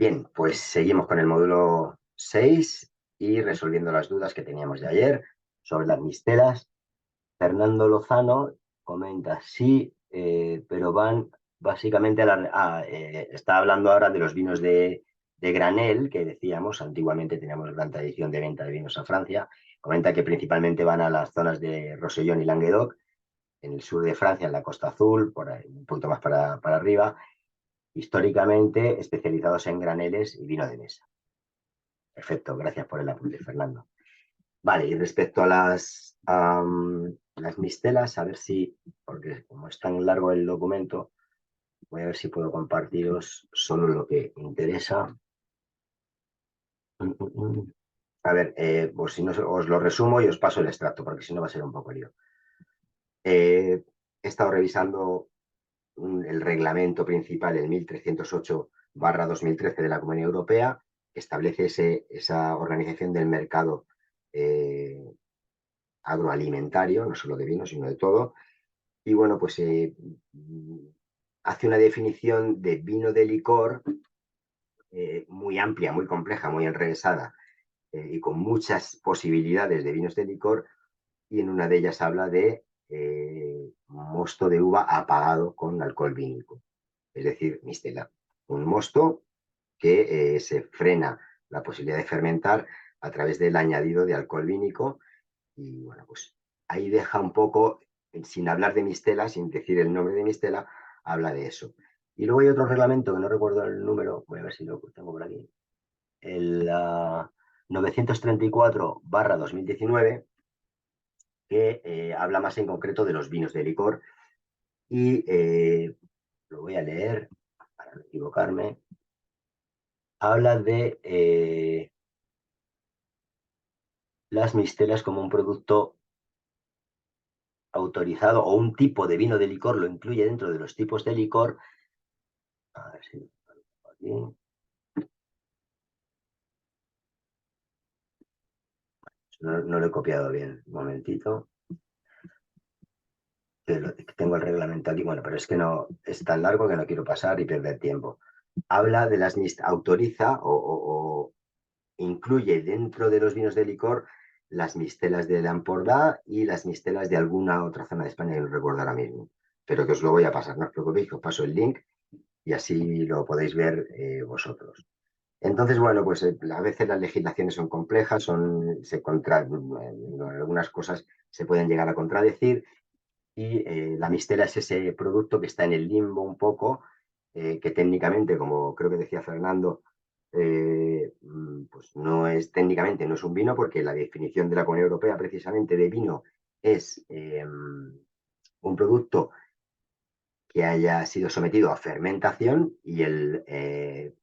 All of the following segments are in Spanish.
Bien, pues seguimos con el módulo 6 y resolviendo las dudas que teníamos de ayer sobre las mistelas. Fernando Lozano comenta, sí, pero van básicamente está hablando ahora de los vinos de granel, que decíamos, antiguamente teníamos gran tradición de venta de vinos a Francia. Comenta que principalmente van a las zonas de Rosellón y Languedoc, en el sur de Francia, en la Costa Azul, por ahí, un poquito más para arriba, históricamente especializados en graneles y vino de mesa. Perfecto, gracias por el apunte, Fernando. Vale, y respecto a las mistelas, a ver si, porque como es tan largo el documento, voy a ver si puedo compartiros solo lo que interesa. A ver, pues si no, os lo resumo y os paso el extracto, porque si no va a ser un poco lío. He estado revisando el reglamento principal, el 1308/2013 de la Comunidad Europea, que establece esa organización del mercado agroalimentario, no solo de vino, sino de todo. Y bueno, pues hace una definición de vino de licor muy amplia, muy compleja, muy enrevesada y con muchas posibilidades de vinos de licor. Y en una de ellas habla de mosto de uva apagado con alcohol vínico, es decir, mistela. Un mosto que se frena la posibilidad de fermentar a través del añadido de alcohol vínico. Y bueno, pues ahí deja un poco, sin hablar de mistela, sin decir el nombre de mistela, habla de eso. Y luego hay otro reglamento que no recuerdo el número, voy a ver si lo tengo por aquí, el 934/2019, que habla más en concreto de los vinos de licor y lo voy a leer para no equivocarme. Habla de las mistelas como un producto autorizado o un tipo de vino de licor, lo incluye dentro de los tipos de licor. A ver si aquí. No lo he copiado bien. Un momentito. Que tengo el reglamento aquí. Bueno, pero es que no es tan largo que no quiero pasar y perder tiempo. Habla de las autoriza o incluye dentro de los vinos de licor las mistelas de Lampordà y las mistelas de alguna otra zona de España que no recuerdo ahora mismo. Pero que os lo voy a pasar, no os preocupéis, que os paso el link y así lo podéis ver vosotros. Entonces, bueno, pues a veces las legislaciones son complejas, algunas cosas se pueden llegar a contradecir y la mistela es ese producto que está en el limbo un poco, que técnicamente, como creo que decía Fernando, pues técnicamente no es un vino porque la definición de la Comunidad Europea precisamente de vino es un producto que haya sido sometido a fermentación y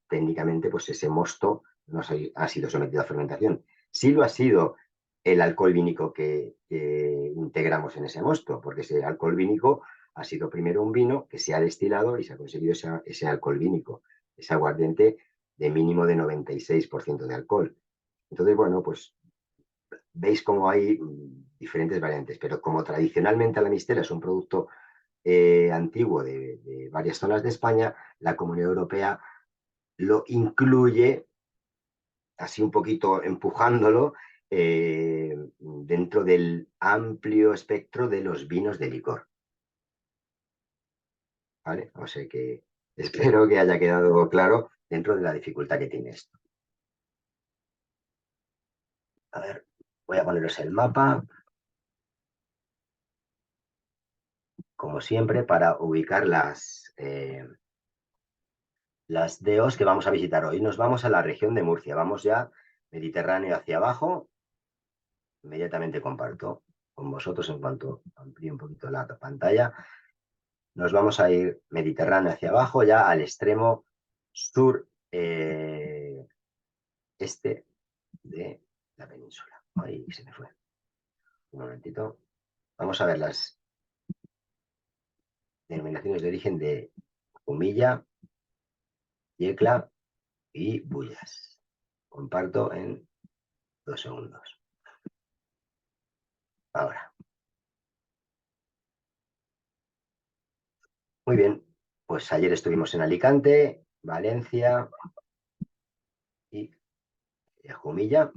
técnicamente pues ese mosto no ha sido sometido a fermentación. Sí lo ha sido el alcohol vínico que integramos en ese mosto, porque ese alcohol vínico ha sido primero un vino que se ha destilado y se ha conseguido ese alcohol vínico, ese aguardiente de mínimo de 96% de alcohol. Entonces, bueno, pues veis cómo hay diferentes variantes, pero como tradicionalmente la mistela es un producto antiguo de varias zonas de España, la Comunidad Europea lo incluye, así un poquito empujándolo, dentro del amplio espectro de los vinos de licor. ¿Vale? O sea que espero que haya quedado claro dentro de la dificultad que tiene esto. A ver, voy a poneros el mapa, como siempre, para ubicar las DEOs que vamos a visitar hoy. Nos vamos a la región de Murcia, vamos ya Mediterráneo hacia abajo. Inmediatamente comparto con vosotros en cuanto amplíe un poquito la pantalla. Nos vamos a ir Mediterráneo hacia abajo, ya al extremo sur este de la península. Ahí se me fue. Un momentito. Vamos a ver las denominaciones de origen de Humilla, Yecla y Bullas. Comparto en 2 segundos. Ahora. Muy bien. Pues ayer estuvimos en Alicante, Valencia, Jumilla.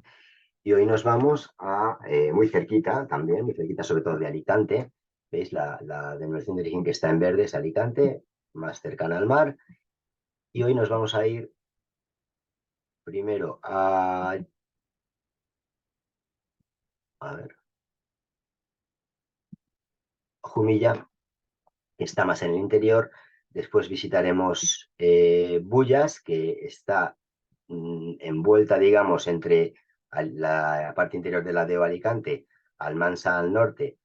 Y hoy nos vamos a muy cerquita también, muy cerquita sobre todo de Alicante. ¿Veis? La denominación de origen que está en verde es Alicante, más cercana al mar. Y hoy nos vamos a ir primero a ver, Jumilla, que está más en el interior. Después visitaremos Bullas, que está envuelta, digamos, entre la parte interior de la de Alicante, Almansa al norte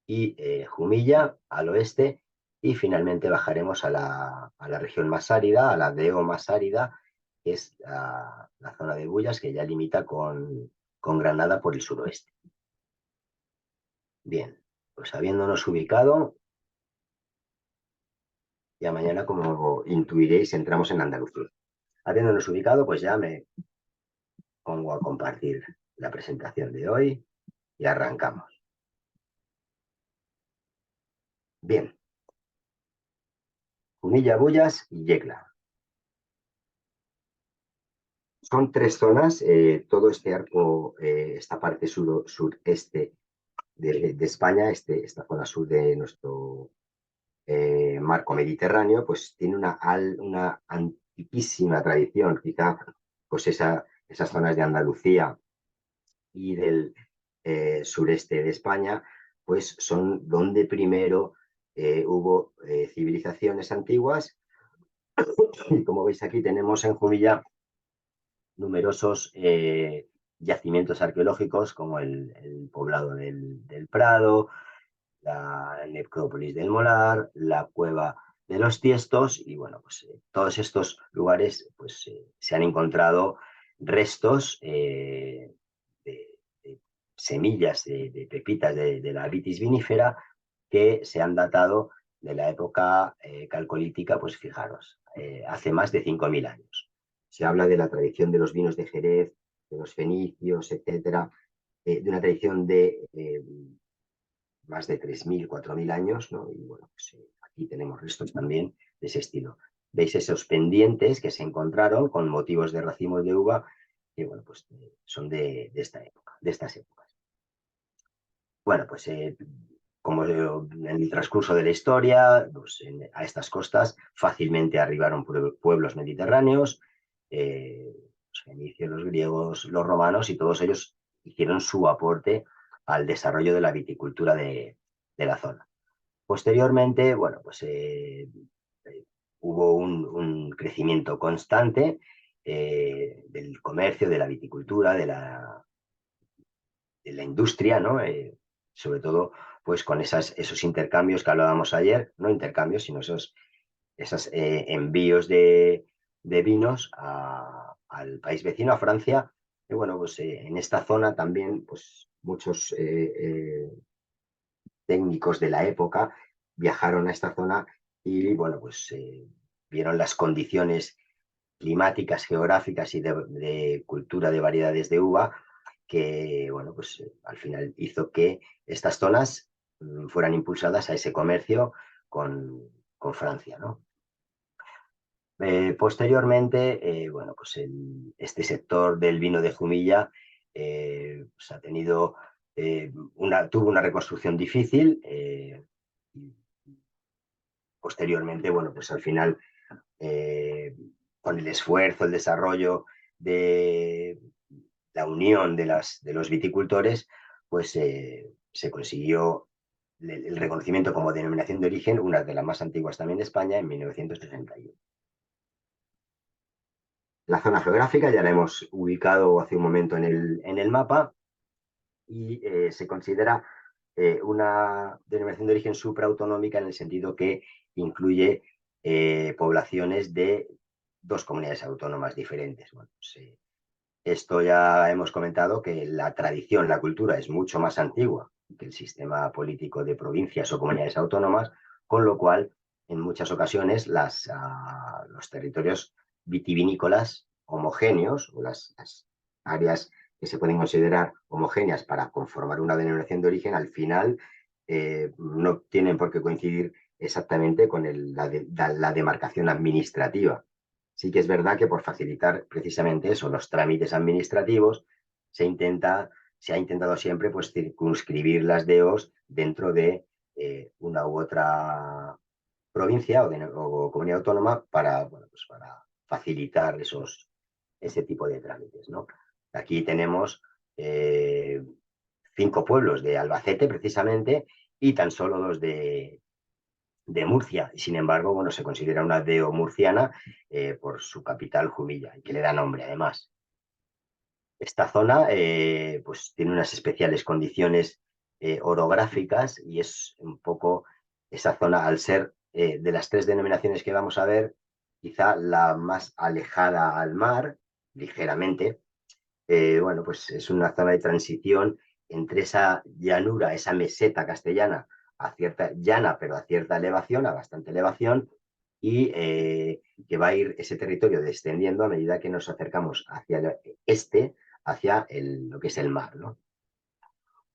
y Jumilla al oeste. Y finalmente bajaremos a la región más árida, a la Deo más árida, que es la zona de Bullas, que ya limita con Granada por el suroeste. Bien, pues habiéndonos ubicado, ya mañana, como intuiréis, entramos en Andalucía. Habiéndonos ubicado, pues ya me pongo a compartir la presentación de hoy y arrancamos. Bien, Jumilla, Bullas y Yecla. Son tres zonas, todo este arco, esta parte sureste de España, esta zona sur de nuestro marco mediterráneo, pues tiene una antiquísima tradición, quizá pues esas zonas de Andalucía y del sureste de España, pues son donde primero hubo civilizaciones antiguas. Y como veis aquí tenemos en Jumilla numerosos yacimientos arqueológicos como el poblado del Prado, la necrópolis del Molar, la cueva de los Tiestos y bueno, pues todos estos lugares pues se han encontrado restos de semillas, de pepitas de la vitis vinífera que se han datado de la época calcolítica, pues fijaros, hace más de 5.000 años. Se habla de la tradición de los vinos de Jerez, de los fenicios, etcétera, de una tradición de más de 3.000, 4.000 años, ¿no? Y bueno, pues aquí tenemos restos también de ese estilo. Veis esos pendientes que se encontraron con motivos de racimos de uva, que bueno, pues son de esta época, de estas épocas. Bueno, pues como en el transcurso de la historia, pues, a estas costas fácilmente arribaron pueblos mediterráneos, los fenicios, los griegos, los romanos, y todos ellos hicieron su aporte al desarrollo de la viticultura de la zona. Posteriormente, bueno, pues hubo un crecimiento constante del comercio, de la viticultura, de la industria, ¿no? Sobre todo, pues con esos intercambios que hablábamos ayer, no intercambios, sino esos envíos de vinos al país vecino, a Francia. Y bueno, pues en esta zona también, pues muchos técnicos de la época viajaron a esta zona y bueno, pues vieron las condiciones climáticas, geográficas y de cultura de variedades de uva que, bueno, pues al final hizo que estas zonas fueran impulsadas a ese comercio con Francia, ¿no? Posteriormente, bueno, pues este sector del vino de Jumilla pues ha tenido tuvo una reconstrucción difícil. Posteriormente, bueno, pues al final, eh, con el esfuerzo, el desarrollo de la unión de los viticultores, pues se consiguió el reconocimiento como denominación de origen, una de las más antiguas también de España, en 1961. La zona geográfica ya la hemos ubicado hace un momento en el mapa y se considera una denominación de origen supraautonómica en el sentido que incluye poblaciones de dos comunidades autónomas diferentes. Bueno, pues, esto ya hemos comentado que la tradición, la cultura es mucho más antigua que el sistema político de provincias o comunidades autónomas, con lo cual en muchas ocasiones los territorios vitivinícolas homogéneos o las áreas que se pueden considerar homogéneas para conformar una denominación de origen, al final no tienen por qué coincidir exactamente con la demarcación administrativa, Sí que es verdad que por facilitar precisamente eso, los trámites administrativos, se ha intentado siempre pues circunscribir las DEOs dentro de una u otra provincia o comunidad autónoma para, bueno, pues para facilitar ese tipo de trámites, ¿no? Aquí tenemos 5 pueblos de Albacete, precisamente, y tan solo 2 de Murcia. Y sin embargo, bueno, se considera una DEO murciana por su capital, Jumilla, y que le da nombre, además. Esta zona pues tiene unas especiales condiciones orográficas y es un poco esa zona, al ser de las 3 denominaciones que vamos a ver, quizá la más alejada al mar, ligeramente. Bueno, pues es una zona de transición entre esa llanura, esa meseta castellana, a cierta llana, pero a cierta elevación, a bastante elevación, y que va a ir ese territorio descendiendo a medida que nos acercamos hacia el este, hacia lo que es el mar, ¿no?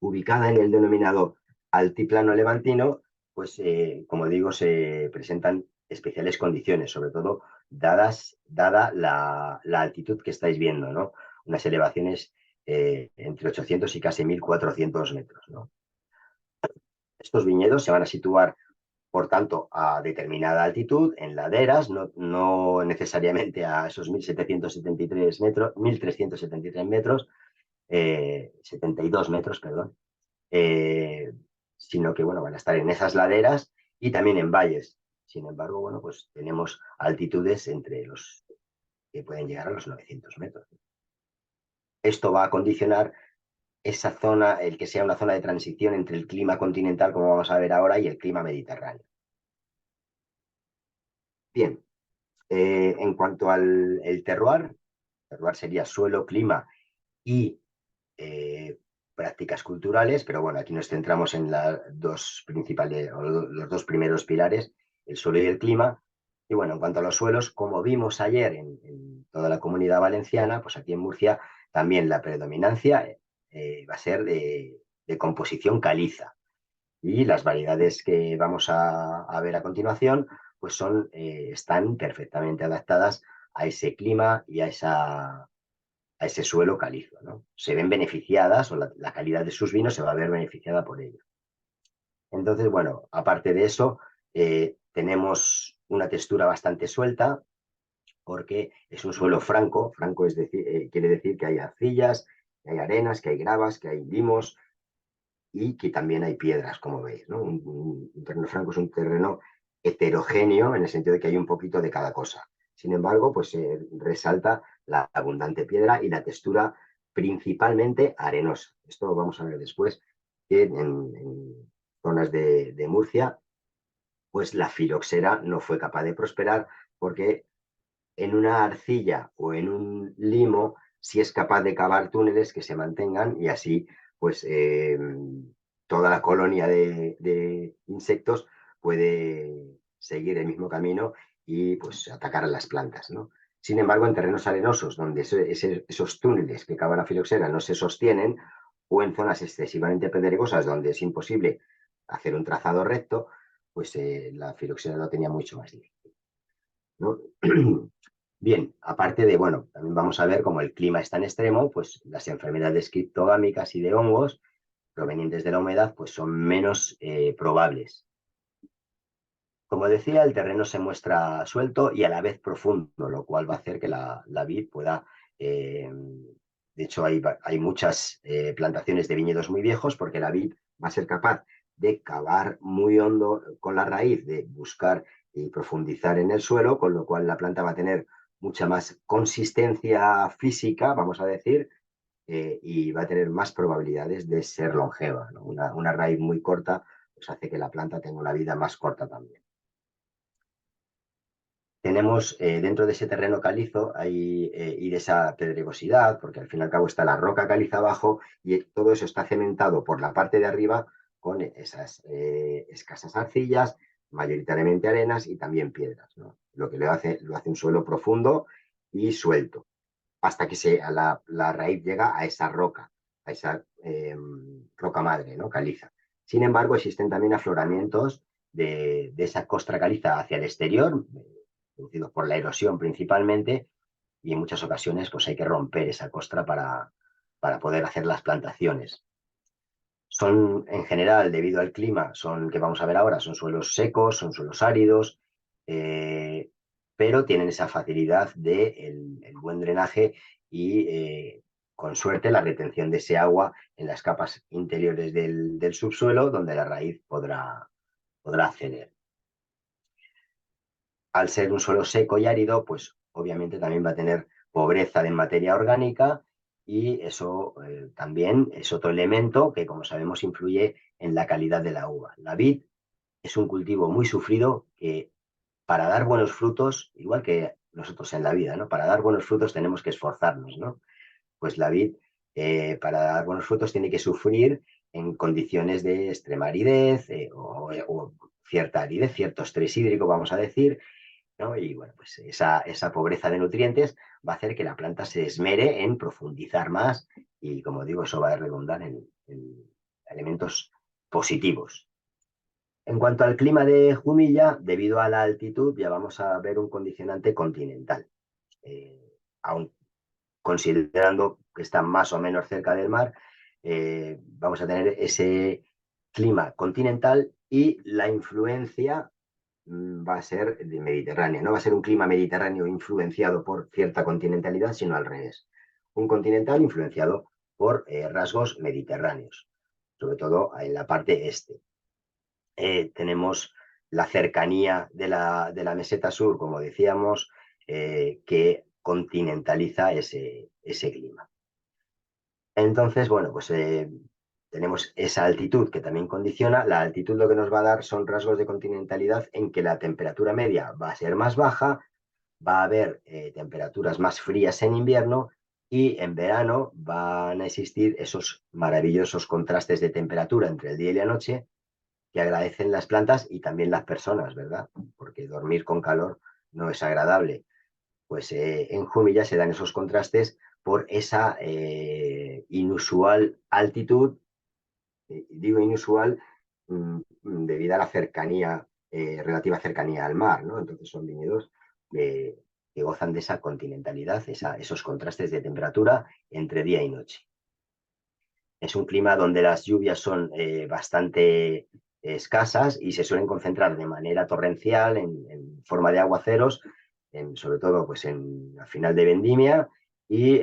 Ubicada en el denominado altiplano levantino, pues como digo, se presentan especiales condiciones, sobre todo dada la altitud que estáis viendo, ¿no? Unas elevaciones entre 800 y casi 1400 metros, ¿no? Estos viñedos se van a situar, por tanto, a determinada altitud, en laderas, no necesariamente a esos 1773 metros, 1373 metros, 72 metros, perdón, eh, sino que, bueno, van a estar en esas laderas y también en valles. Sin embargo, bueno, pues tenemos altitudes entre los que pueden llegar a los 900 metros. Esto va a condicionar esa zona, el que sea una zona de transición entre el clima continental, como vamos a ver ahora, y el clima mediterráneo. Bien, en cuanto al terroir sería suelo, clima y prácticas culturales, pero bueno, aquí nos centramos en las dos principales, o los 2 primeros pilares, el suelo y el clima. Y bueno, en cuanto a los suelos, como vimos ayer en toda la Comunidad Valenciana, pues aquí en Murcia también la predominancia va a ser de composición caliza. Y las variedades que vamos a ver a continuación, pues están perfectamente adaptadas a ese clima y a ese suelo calizo, ¿no? Se ven beneficiadas, o la calidad de sus vinos se va a ver beneficiada por ello. Entonces, bueno, aparte de eso, tenemos una textura bastante suelta porque es un suelo franco. Franco es decir, quiere decir que hay arcillas, que hay arenas, que hay gravas, que hay limos y que también hay piedras, como veis, ¿no? Un terreno franco es un terreno heterogéneo en el sentido de que hay un poquito de cada cosa. Sin embargo, pues resalta la abundante piedra y la textura principalmente arenosa. Esto lo vamos a ver después, que en zonas de Murcia, pues la filoxera no fue capaz de prosperar porque en una arcilla o en un limo sí es capaz de cavar túneles que se mantengan y así pues toda la colonia de insectos puede seguir el mismo camino y pues atacar a las plantas, ¿no? Sin embargo, en terrenos arenosos donde esos túneles que cava la filoxera no se sostienen o en zonas excesivamente pedregosas donde es imposible hacer un trazado recto, pues la filoxera lo tenía mucho más difícil, ¿no? Bien, aparte de, bueno, también vamos a ver cómo el clima es tan extremo, pues las enfermedades criptogámicas y de hongos provenientes de la humedad, pues son menos probables. Como decía, el terreno se muestra suelto y a la vez profundo, lo cual va a hacer que la vid pueda... de hecho, hay muchas plantaciones de viñedos muy viejos porque la vid va a ser capaz de cavar muy hondo con la raíz, de buscar y profundizar en el suelo, con lo cual la planta va a tener mucha más consistencia física, vamos a decir, y va a tener más probabilidades de ser longeva, ¿no? Una raíz muy corta pues hace que la planta tenga una vida más corta también. Tenemos dentro de ese terreno calizo y de esa pedregosidad, porque al fin y al cabo está la roca caliza abajo y todo eso está cementado por la parte de arriba con esas escasas arcillas, mayoritariamente arenas y también piedras, ¿no? Lo que lo hace un suelo profundo y suelto, hasta que la raíz llega a esa roca, a esa roca madre, ¿no? Caliza. Sin embargo, existen también afloramientos de esa costra caliza hacia el exterior, producido por la erosión principalmente, y en muchas ocasiones pues hay que romper esa costra para poder hacer las plantaciones. Son, en general, debido al clima, son que vamos a ver ahora, son suelos secos, son suelos áridos, eh, pero tienen esa facilidad de el buen drenaje y, con suerte, la retención de ese agua en las capas interiores del subsuelo, donde la raíz podrá acceder. Al ser un suelo seco y árido, pues obviamente también va a tener pobreza de materia orgánica, y eso también es otro elemento que, como sabemos, influye en la calidad de la uva. La vid es un cultivo muy sufrido que, para dar buenos frutos, igual que nosotros en la vida, ¿no? Para dar buenos frutos tenemos que esforzarnos, ¿no? Pues la vid, para dar buenos frutos, tiene que sufrir en condiciones de extrema aridez, o cierta aridez, cierto estrés hídrico, vamos a decir, ¿no? Y bueno, pues esa pobreza de nutrientes va a hacer que la planta se esmere en profundizar más, y, como digo, eso va a redundar en elementos positivos. En cuanto al clima de Jumilla, debido a la altitud, ya vamos a ver un condicionante continental. Aun considerando que está más o menos cerca del mar, vamos a tener ese clima continental, y la influencia va a ser de mediterránea. No va a ser un clima mediterráneo influenciado por cierta continentalidad, sino al revés. Un continental influenciado por rasgos mediterráneos, sobre todo en la parte este. Tenemos la cercanía de la meseta sur, como decíamos, que continentaliza ese clima. Entonces, bueno, pues tenemos esa altitud que también condiciona. La altitud lo que nos va a dar son rasgos de continentalidad en que la temperatura media va a ser más baja, va a haber temperaturas más frías en invierno, y en verano van a existir esos maravillosos contrastes de temperatura entre el día y la noche, que agradecen las plantas y también las personas, ¿verdad? Porque dormir con calor no es agradable. Pues en Jumilla se dan esos contrastes por esa inusual altitud. Digo inusual debido a la cercanía, relativa cercanía al mar, ¿no? Entonces son viñedos que gozan de esa continentalidad, esos contrastes de temperatura entre día y noche. Es un clima donde las lluvias son bastante escasas y se suelen concentrar de manera torrencial en forma de aguaceros, sobre todo pues a final de vendimia y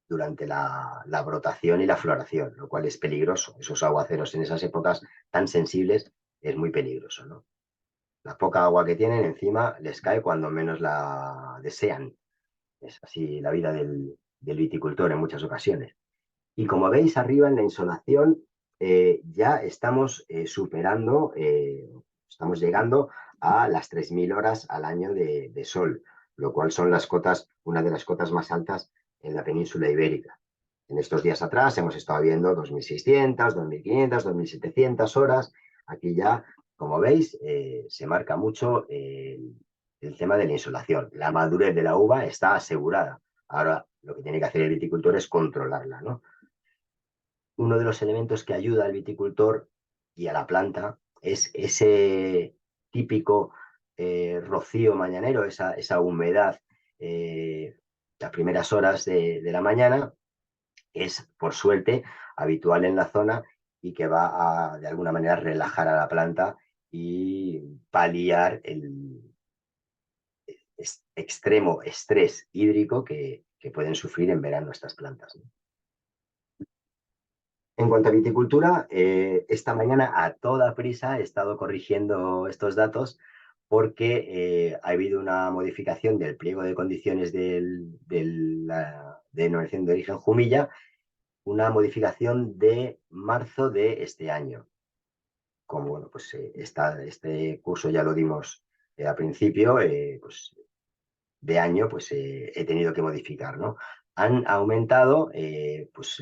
durante la brotación y la floración, lo cual es peligroso. Esos aguaceros en esas épocas tan sensibles es muy peligroso, ¿no? La poca agua que tienen encima les cae cuando menos la desean. Es así la vida del viticultor en muchas ocasiones. Y como veis arriba en la insolación, ya estamos superando, estamos llegando a las 3.000 horas al año de sol, lo cual son una de las cotas más altas en la península ibérica. En estos días atrás hemos estado viendo 2.600, 2.500, 2.700 horas. Aquí ya, como veis, se marca mucho el tema de la insolación. La madurez de la uva está asegurada. Ahora lo que tiene que hacer el viticultor es controlarla, ¿no? Uno de los elementos que ayuda al viticultor y a la planta es ese típico rocío mañanero, esa humedad, las primeras horas de la mañana. Es, por suerte, habitual en la zona, y que va a, de alguna manera, relajar a la planta y paliar el extremo estrés hídrico que pueden sufrir en verano estas plantas, ¿no? En cuanto a viticultura, esta mañana a toda prisa he estado corrigiendo estos datos, porque ha habido una modificación del pliego de condiciones de la denominación de origen Jumilla, una modificación de marzo de este año. Como bueno, pues este curso ya lo dimos al principio, pues de año, pues he tenido que modificar, ¿no? Han aumentado pues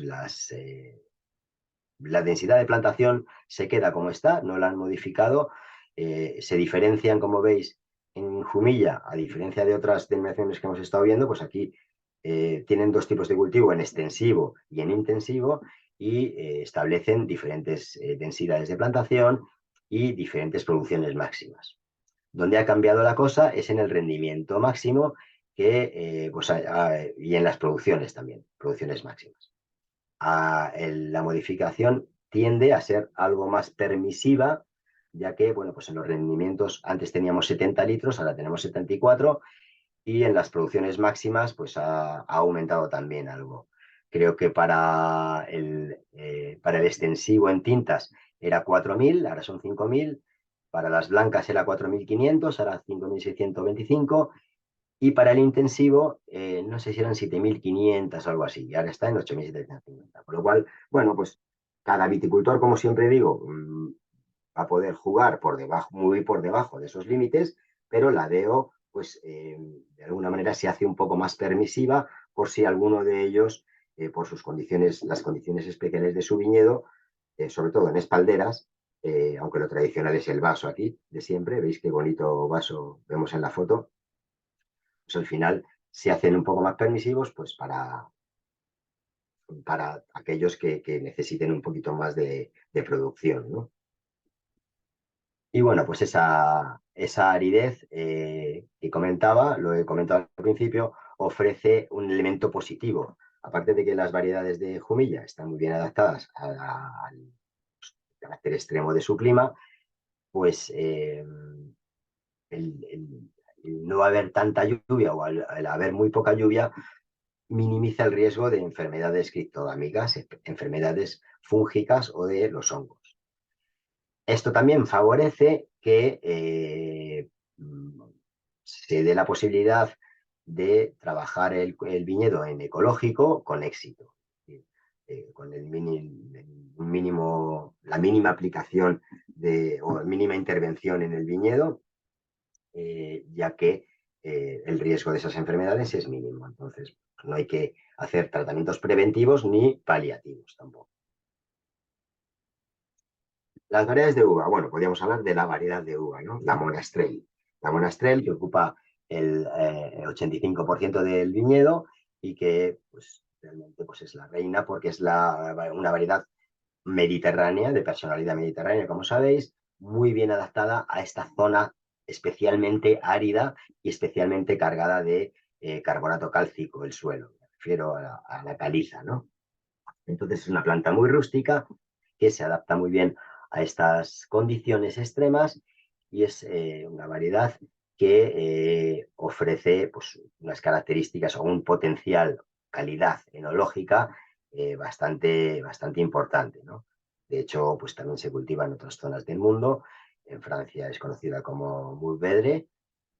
la densidad de plantación, se queda como está, no la han modificado. Se diferencian, como veis, en Jumilla, a diferencia de otras denominaciones que hemos estado viendo, pues aquí tienen dos tipos de cultivo, en extensivo y en intensivo, y establecen diferentes densidades de plantación y diferentes producciones máximas. Donde ha cambiado la cosa es en el rendimiento máximo y en las producciones también, producciones máximas. La modificación tiende a ser algo más permisiva, ya que, bueno, pues en los rendimientos antes teníamos 70 litros, ahora tenemos 74, y en las producciones máximas pues ha aumentado también algo. Creo que para el extensivo en tintas era 4.000, ahora son 5.000, para las blancas era 4.500, ahora 5.625, y para el intensivo, no sé si eran 7.500 o algo así, y ahora está en 8.750. Por lo cual, bueno, pues cada viticultor, como siempre digo, va a poder jugar por debajo, muy por debajo de esos límites, pero la DEO, pues de alguna manera se hace un poco más permisiva por si alguno de ellos, por sus condiciones, las condiciones especiales de su viñedo, sobre todo en espalderas, aunque lo tradicional es el vaso aquí de siempre, veis qué bonito vaso vemos en la foto, pues al final se hacen un poco más permisivos pues para aquellos que necesiten un poquito más de producción, ¿no? Y bueno, pues esa aridez que comentaba, lo he comentado al principio, ofrece un elemento positivo. Aparte de que las variedades de Jumilla están muy bien adaptadas al carácter extremo de su clima, pues el no haber tanta lluvia o al haber muy poca lluvia minimiza el riesgo de enfermedades criptogámicas, enfermedades fúngicas o de los hongos. Esto también favorece que se dé la posibilidad de trabajar el viñedo en ecológico con éxito, con la mínima aplicación o mínima intervención en el viñedo, ya que el riesgo de esas enfermedades es mínimo. Entonces, no hay que hacer tratamientos preventivos ni paliativos tampoco. Las variedades de uva, bueno, podríamos hablar de la variedad de uva, ¿no? La Monastrell. La Monastrell, que ocupa el 85% del viñedo y que pues, realmente pues, es la reina porque es una variedad mediterránea, de personalidad mediterránea, como sabéis, muy bien adaptada a esta zona especialmente árida y especialmente cargada de carbonato cálcico, el suelo. Me refiero a la caliza, ¿no? Entonces es una planta muy rústica que se adapta muy bien a estas condiciones extremas y es una variedad que ofrece pues, unas características o un potencial calidad enológica bastante importante, ¿no? De hecho, pues también se cultiva en otras zonas del mundo. En Francia es conocida como Mourvèdre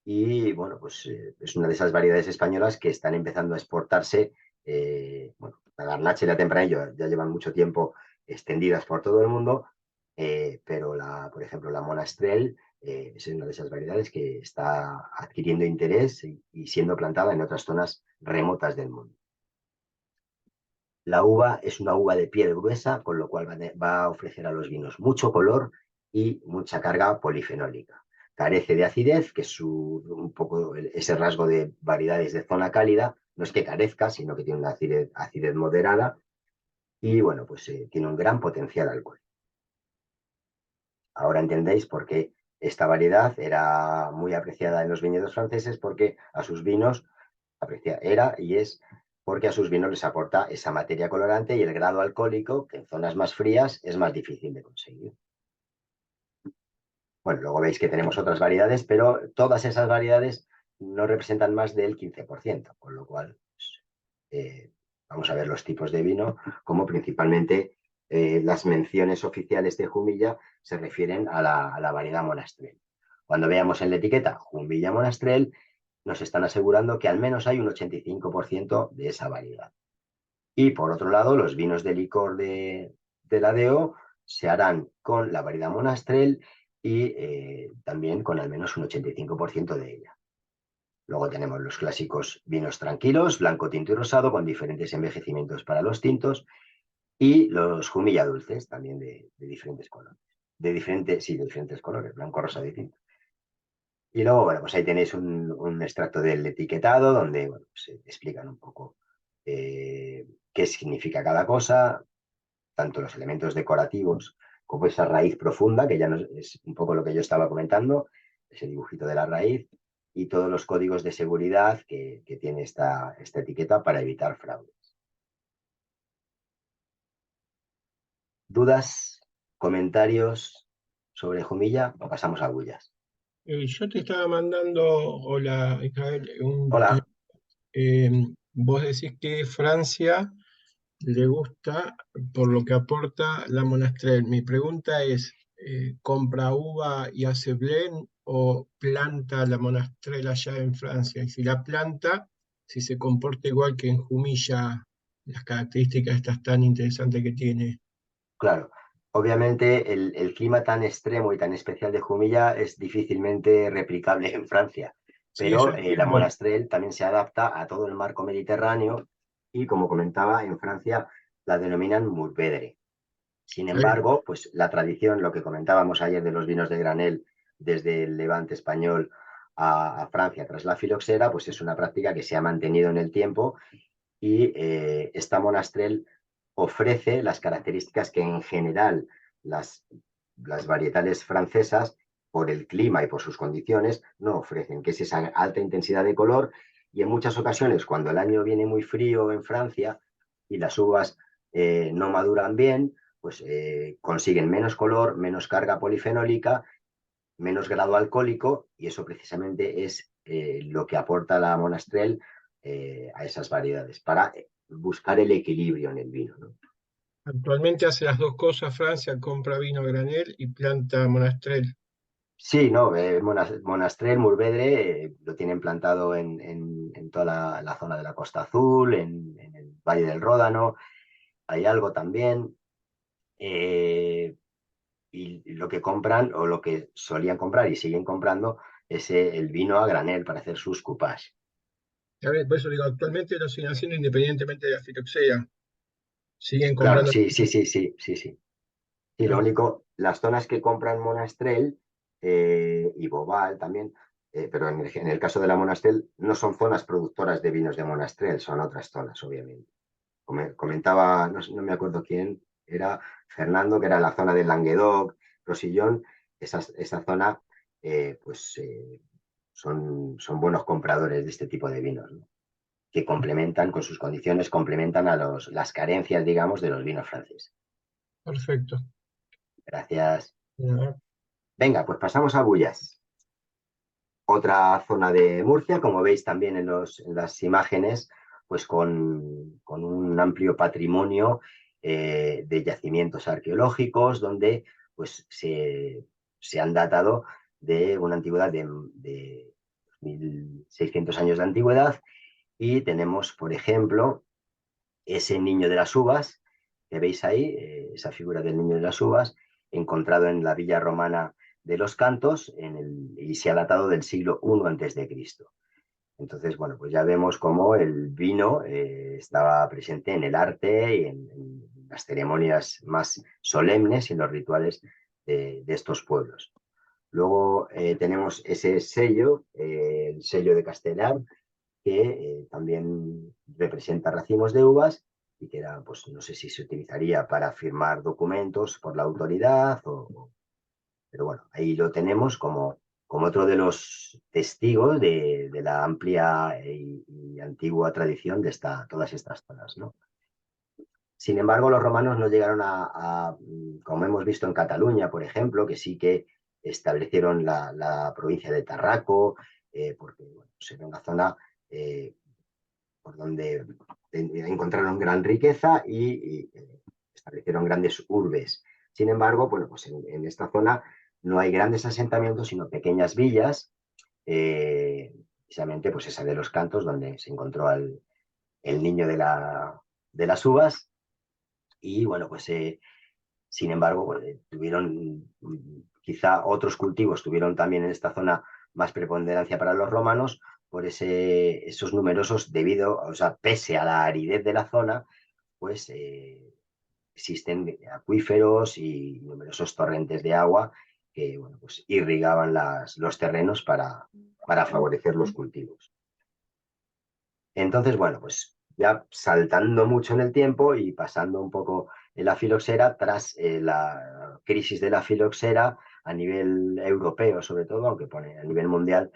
y bueno, pues es una de esas variedades españolas que están empezando a exportarse. Bueno, la Garnacha y la Tempranillo ya llevan mucho tiempo extendidas por todo el mundo, pero por ejemplo la Monastrell es una de esas variedades que está adquiriendo interés y siendo plantada en otras zonas remotas del mundo. La uva es una uva de piel gruesa, con lo cual va a ofrecer a los vinos mucho color y mucha carga polifenólica. Carece de acidez, que es un poco ese rasgo de variedades de zona cálida. No es que carezca, sino que tiene una acidez moderada y, bueno, pues tiene un gran potencial alcohólico. Ahora entendéis por qué esta variedad era muy apreciada en los viñedos franceses, porque a sus vinos era y es porque a sus vinos les aporta esa materia colorante y el grado alcohólico, que en zonas más frías es más difícil de conseguir. Bueno, luego veis que tenemos otras variedades, pero todas esas variedades no representan más del 15%, con lo cual pues, vamos a ver los tipos de vino, como principalmente las menciones oficiales de Jumilla se refieren a la variedad Monastrell. Cuando veamos en la etiqueta Jumilla Monastrell, nos están asegurando que al menos hay un 85% de esa variedad. Y por otro lado, los vinos de licor de la DEO se harán con la variedad Monastrell y también con al menos un 85% de ella. Luego tenemos los clásicos vinos tranquilos, blanco, tinto y rosado, con diferentes envejecimientos para los tintos, y los Jumilla dulces, también de diferentes colores. De diferentes colores, blanco, rosado y tinto. Y luego, bueno, pues ahí tenéis un extracto del etiquetado donde bueno, se explican un poco qué significa cada cosa, tanto los elementos decorativos como esa raíz profunda, que ya es un poco lo que yo estaba comentando, ese dibujito de la raíz, y todos los códigos de seguridad que tiene esta etiqueta para evitar fraudes. ¿Dudas, comentarios sobre Jumilla o pasamos a Bullas? Yo te estaba mandando, hola, Israel, Hola. eh, vos decís que Francia le gusta por lo que aporta la Monastrell. Mi pregunta es, ¿compra uva y hace blend o planta la Monastrell allá en Francia? Y si la planta, si se comporta igual que en Jumilla, las características estas tan interesantes que tiene. Claro, obviamente el clima tan extremo y tan especial de Jumilla es difícilmente replicable en Francia, Sí, eso pero la entiendo. Monastrell también se adapta a todo el marco mediterráneo y, como comentaba, en Francia la denominan Mourvèdre. Sin Está bien. embargo, pues la tradición, lo que comentábamos ayer de los vinos de granel desde el Levante español a Francia tras la filoxera, pues es una práctica que se ha mantenido en el tiempo y esta Monastrell ofrece las características que en general las varietales francesas, por el clima y por sus condiciones, no ofrecen, que es esa alta intensidad de color y en muchas ocasiones cuando el año viene muy frío en Francia y las uvas no maduran bien, pues consiguen menos color, menos carga polifenólica, menos grado alcohólico y eso precisamente es lo que aporta la Monastrell a esas variedades para buscar el equilibrio en el vino, ¿no? Actualmente hace las dos cosas, Francia compra vino a granel y planta Monastrell. Sí, no, Monastrell, Mourvèdre lo tienen plantado en toda la zona de la Costa Azul, en el Valle del Ródano, hay algo también. Y lo que compran o lo que solían comprar y siguen comprando es el vino a granel para hacer sus coupage. A ver, por eso digo, actualmente lo siguen haciendo independientemente de la filoxera. Siguen Claro, comprando. sí, sí, sí, sí, sí, sí. Y lo Claro, único, las zonas que compran Monastrell y Bobal también, pero en el caso de la Monastrell no son zonas productoras de vinos de Monastrell, son otras zonas, obviamente. Comentaba, no, no me acuerdo quién, era Fernando, que era la zona del Languedoc, Rosillón, esa zona, pues son buenos compradores de este tipo de vinos, ¿no? Que complementan con sus condiciones, complementan a las carencias, digamos, de los vinos franceses. perfecto. Gracias. Ah, Venga, pues pasamos a Bullas. Otra zona de Murcia, como veis también en las imágenes, pues con un amplio patrimonio de yacimientos arqueológicos donde pues se han datado de una antigüedad de 1.600 años de antigüedad y tenemos, por ejemplo, ese niño de las uvas que veis ahí, esa figura del niño de las uvas, encontrado en la villa romana de Los Cantos y se ha datado del siglo I antes de Cristo. Entonces, bueno, pues ya vemos cómo el vino estaba presente en el arte y en las ceremonias más solemnes y en los rituales de estos pueblos. Luego tenemos ese sello, el sello de Castellar, que también representa racimos de uvas y que era, pues no sé si se utilizaría para firmar documentos por la autoridad, pero bueno, ahí lo tenemos como otro de los testigos de la amplia y antigua tradición de todas estas zonas, ¿no? Sin embargo, los romanos no llegaron como hemos visto en Cataluña, por ejemplo, que sí que establecieron la provincia de Tarraco, porque bueno, pues era una zona por donde encontraron gran riqueza y establecieron grandes urbes. Sin embargo, bueno, pues en esta zona no hay grandes asentamientos, sino pequeñas villas, precisamente pues esa de Los Cantos, donde se encontró el niño de las uvas. Y bueno, pues sin embargo, bueno, tuvieron quizá otros cultivos, tuvieron también en esta zona más preponderancia para los romanos por esos numerosos debido, o sea, pese a la aridez de la zona, pues existen acuíferos y numerosos torrentes de agua que bueno, pues irrigaban los terrenos para favorecer los cultivos. Entonces, bueno, pues ya saltando mucho en el tiempo y pasando un poco en la filoxera, tras la crisis de la filoxera, a nivel europeo sobre todo, aunque pone a nivel mundial,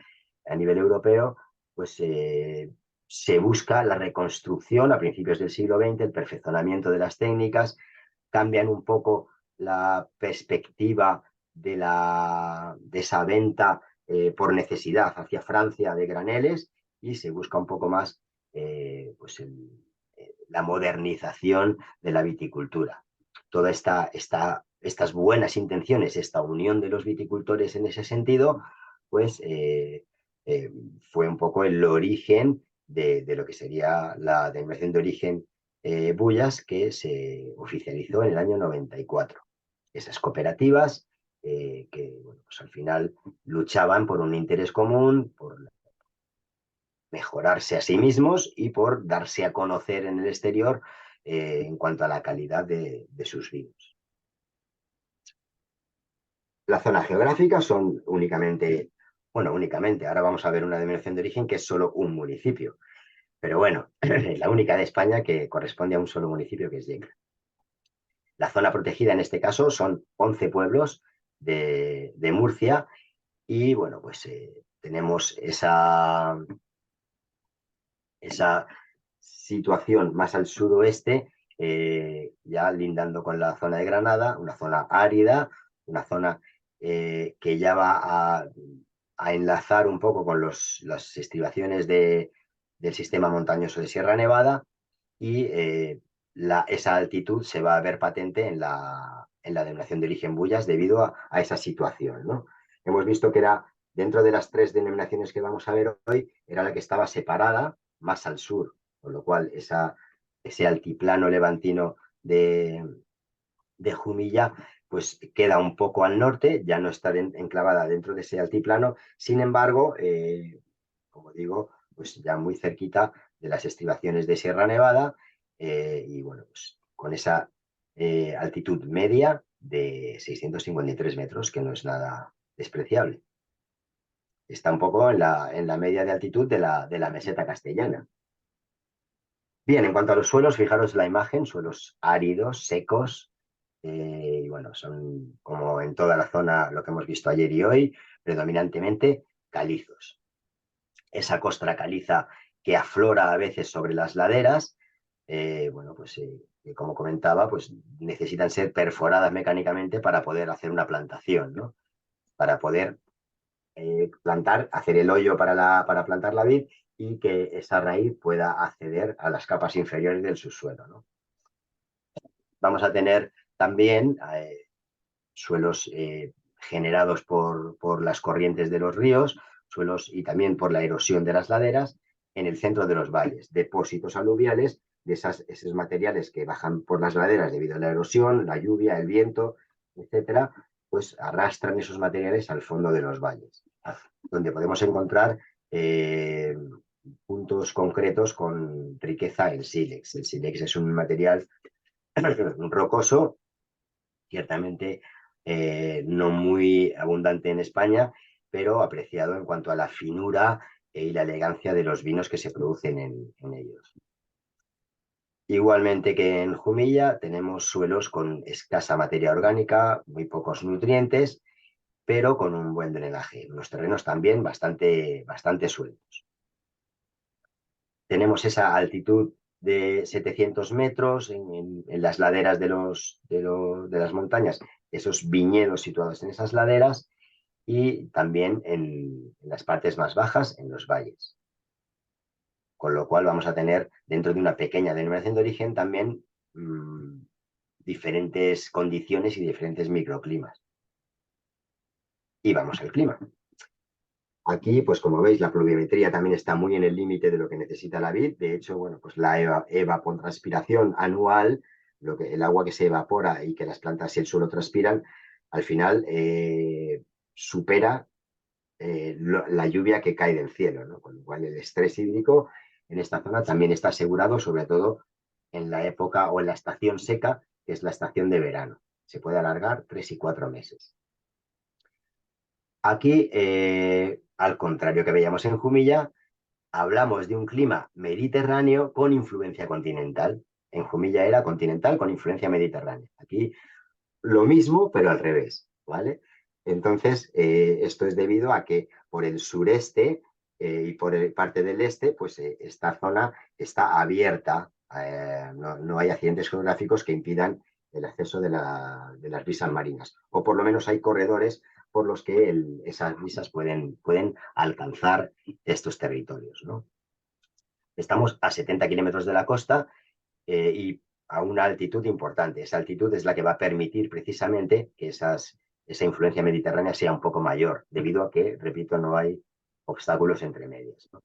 a nivel europeo, pues se busca la reconstrucción a principios del siglo XX, el perfeccionamiento de las técnicas, cambian un poco la perspectiva de esa venta por necesidad hacia Francia de graneles y se busca un poco más pues la modernización de la viticultura. Todas estas buenas intenciones, esta unión de los viticultores en ese sentido, pues fue un poco el origen de lo que sería la denominación de origen Bullas, que se oficializó en el año 94. Esas cooperativas que bueno, pues al final luchaban por un interés común, por mejorarse a sí mismos y por darse a conocer en el exterior en cuanto a la calidad de sus vinos. La zona geográfica son únicamente, ahora vamos a ver una denominación de origen que es solo un municipio, pero bueno, la única de España que corresponde a un solo municipio, que es Yecla. La zona protegida en este caso son 11 pueblos de Murcia y bueno, pues tenemos esa situación más al suroeste, ya lindando con la zona de Granada, una zona árida, una zona que ya va a enlazar un poco con las estribaciones del sistema montañoso de Sierra Nevada y esa altitud se va a ver patente en la denominación de origen Bullas debido a esa situación, ¿no? Hemos visto que era, dentro de las 3 denominaciones que vamos a ver hoy, era la que estaba separada más al sur, con lo cual ese altiplano levantino de Jumilla pues queda un poco al norte, ya no está enclavada dentro de ese altiplano, sin embargo, como digo, pues ya muy cerquita de las estribaciones de Sierra Nevada y bueno, pues con esa altitud media de 653 metros, que no es nada despreciable. Está un poco en la media de altitud de la meseta castellana. Bien, en cuanto a los suelos, fijaros la imagen, suelos áridos, secos, y bueno, son como en toda la zona lo que hemos visto ayer y hoy, predominantemente calizos. Esa costra caliza que aflora a veces sobre las laderas, bueno, pues como comentaba, pues necesitan ser perforadas mecánicamente para poder hacer una plantación, ¿no? Para poder plantar, hacer el hoyo para plantar la vid y que esa raíz pueda acceder a las capas inferiores del subsuelo, ¿no? Vamos a tener también suelos generados por las corrientes de los ríos, suelos y también por la erosión de las laderas en el centro de los valles, depósitos aluviales de esos materiales que bajan por las laderas debido a la erosión, la lluvia, el viento, etcétera, pues arrastran esos materiales al fondo de los valles, donde podemos encontrar puntos concretos con riqueza en sílex. El sílex es un material rocoso, ciertamente no muy abundante en España, pero apreciado en cuanto a la finura y la elegancia de los vinos que se producen en ellos. Igualmente que en Jumilla tenemos suelos con escasa materia orgánica, muy pocos nutrientes, pero con un buen drenaje. Unos terrenos también bastante sueltos. Tenemos esa altitud de 700 metros en las laderas de las montañas, esos viñedos situados en esas laderas y también en las partes más bajas, en los valles. Con lo cual vamos a tener dentro de una pequeña denominación de origen también diferentes condiciones y diferentes microclimas. Y vamos al clima. Aquí, pues como veis, la pluviometría también está muy en el límite de lo que necesita la vid. De hecho, bueno, pues la evapotranspiración anual, el agua que se evapora y que las plantas y el suelo transpiran, al final supera la lluvia que cae del cielo, ¿no? Con lo cual el estrés hídrico en esta zona también está asegurado, sobre todo en la época o en la estación seca, que es la estación de verano. Se puede alargar 3 y 4 meses. Aquí, al contrario que veíamos en Jumilla, hablamos de un clima mediterráneo con influencia continental. En Jumilla era continental con influencia mediterránea. Aquí lo mismo, pero al revés, ¿vale? Entonces, esto es debido a que por el sureste y por parte del este, pues esta zona está abierta. No hay accidentes geográficos que impidan el acceso de las brisas marinas. O por lo menos hay corredores por los que esas brisas pueden alcanzar estos territorios, ¿no? Estamos a 70 kilómetros de la costa y a una altitud importante. Esa altitud es la que va a permitir precisamente que esa influencia mediterránea sea un poco mayor, debido a que, repito, no hay obstáculos entre medias, ¿no?